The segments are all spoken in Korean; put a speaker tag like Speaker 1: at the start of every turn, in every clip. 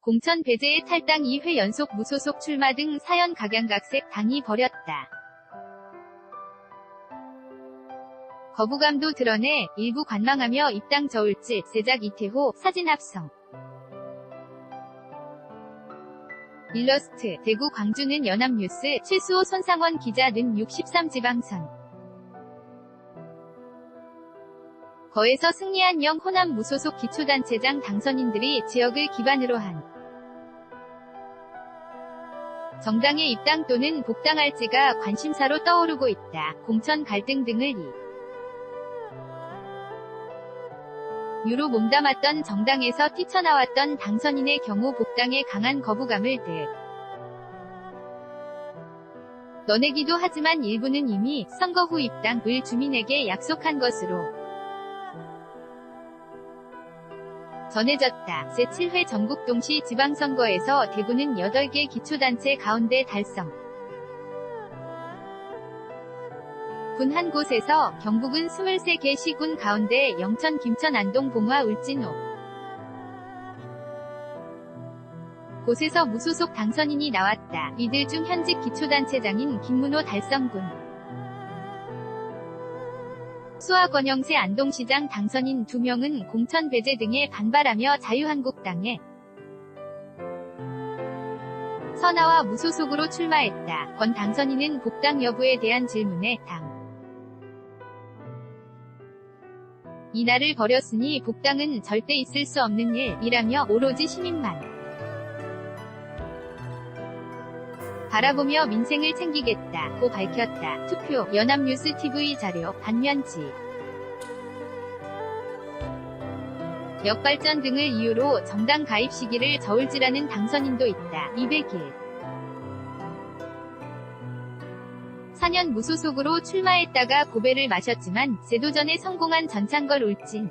Speaker 1: 공천 배제에 탈당 2회 연속 무소속 출마 등 사연 각양각색 당이 벌였다. 거부감도 드러내 일부 관망하며 입당 저울질, 제작 이태호, 사진 합성. 일러스트, 대구 광주는 연합뉴스, 최수호 손상원 기자는 63지방선. 거에서 승리한 영 호남 무소속 기초단체장 당선인들이 지역을 기반으로 한 정당의 입당 또는 복당할지가 관심사로 떠오르고 있다. 공천 갈등 등을 이유로 몸담았던 정당에서 뛰쳐나왔던 당선인의 경우 복당에 강한 거부감을 드러내기도 하지만 일부는 이미 선거 후 입당을 주민에게 약속한 것으로 전해졌다. 제7회 전국 동시 지방선거에서 대구는 8개 기초단체 가운데 달성. 군 한 곳에서 경북은 23개 시군 가운데 영천, 김천, 안동, 봉화, 울진, 곳에서 무소속 당선인이 나왔다. 이들 중 현직 기초단체장인 김문호 달성군 수화권영세 안동시장 당선인 2명은 공천 배제 등에 반발하며 자유한국당에 선하와 무소속으로 출마했다. 권 당선인은 복당 여부에 대한 질문에 이날을 벌였으니 복당은 절대 있을 수 없는 일이라며 오로지 시민만 바라보며 민생을 챙기겠다고 밝혔다. 투표, 연합뉴스 TV 자료, 반면지 역발전 등을 이유로 정당 가입 시기를 저울질하는 당선인도 있다. 200일 4년 무소속으로 출마했다가 고배를 마셨지만 재도전에 성공한 전창걸 울진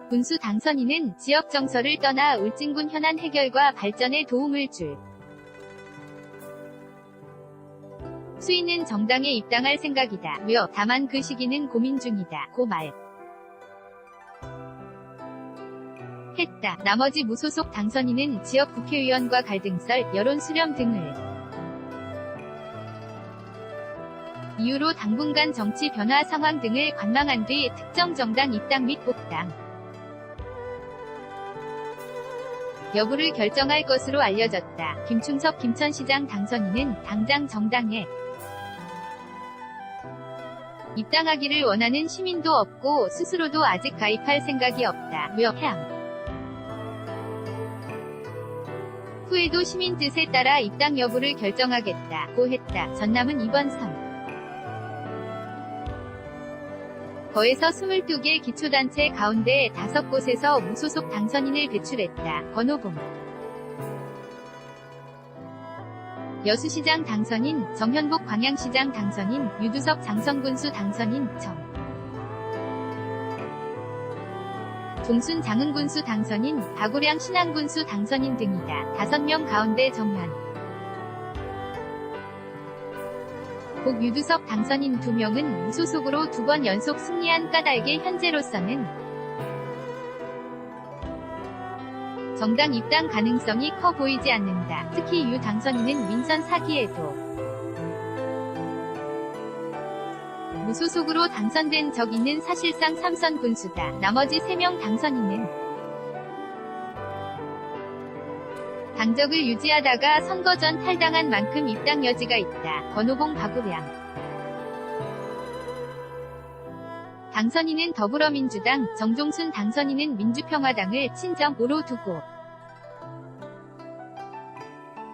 Speaker 1: 군수 당선인은 지역 정서를 떠나 울진군 현안 해결과 발전에 도움을 줄 수 있는 정당에 입당할 생각이다. 다만 그 시기는 고민 중이다. 고 말했다. 나머지 무소속 당선인은 지역 국회의원과 갈등설, 여론 수렴 등을 이유로 당분간 정치 변화 상황 등을 관망한 뒤 특정 정당 입당 및 복당 여부를 결정할 것으로 알려졌다. 김충섭 김천시장 당선인은 당장 정당에 입당하기를 원하는 시민도 없고 스스로도 아직 가입할 생각이 없다. 후에도 시민 뜻에 따라 입당 여부를 결정하겠다고 했다. 전남은 이번 거에서 22개 기초단체 가운데 5곳에서 무소속 당선인을 배출했다. 권오봉 여수시장 당선인, 정현복 광양시장 당선인, 유두석 장성군수 당선인, 종순 장흥군수 당선인, 박우량 신안군수 당선인 등이다. 5명 가운데 정현 복 유두석 당선인 2명은 무소속으로 2번 연속 승리한 까닭에 현재로서는 정당 입당 가능성이 커 보이지 않는다. 특히 유 당선인은 민선 4기에도 무소속으로 당선된 적 있는 사실상 3선 군수다. 나머지 3명 당선인은 당적을 유지하다가 선거 전 탈당한 만큼 입당 여지가 있다. 권오봉 박우량 당선인은 더불어민주당, 정종순 당선인은 민주평화당을 친정으로 두고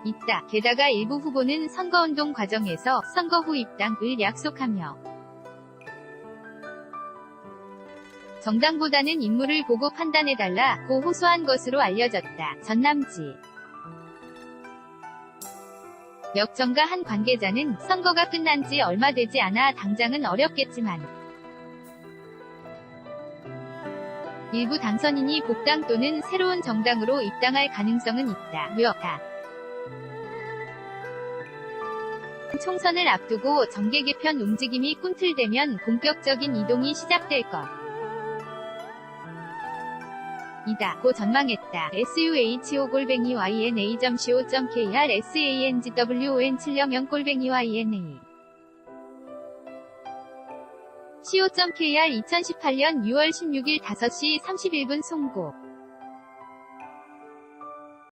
Speaker 1: 있다. 게다가 일부 후보는 선거운동 과정에서 선거 후 입당을 약속하며 정당보다는 인물을 보고 판단해달라고 호소한 것으로 알려졌다. 전남지 역정가 한 관계자는 선거가 끝난 지 얼마 되지 않아 당장은 어렵겠지만 일부 당선인이 복당 또는 새로운 정당으로 입당할 가능성은 있다. 총선을 앞두고 정계 개편 움직임이 꿈틀대면 본격적인 이동이 시작될 것. 이다 고 전망했다. suho_yna.co.kr sangwon700-yna co.kr 2018년 6월 16일 5시 31분 송고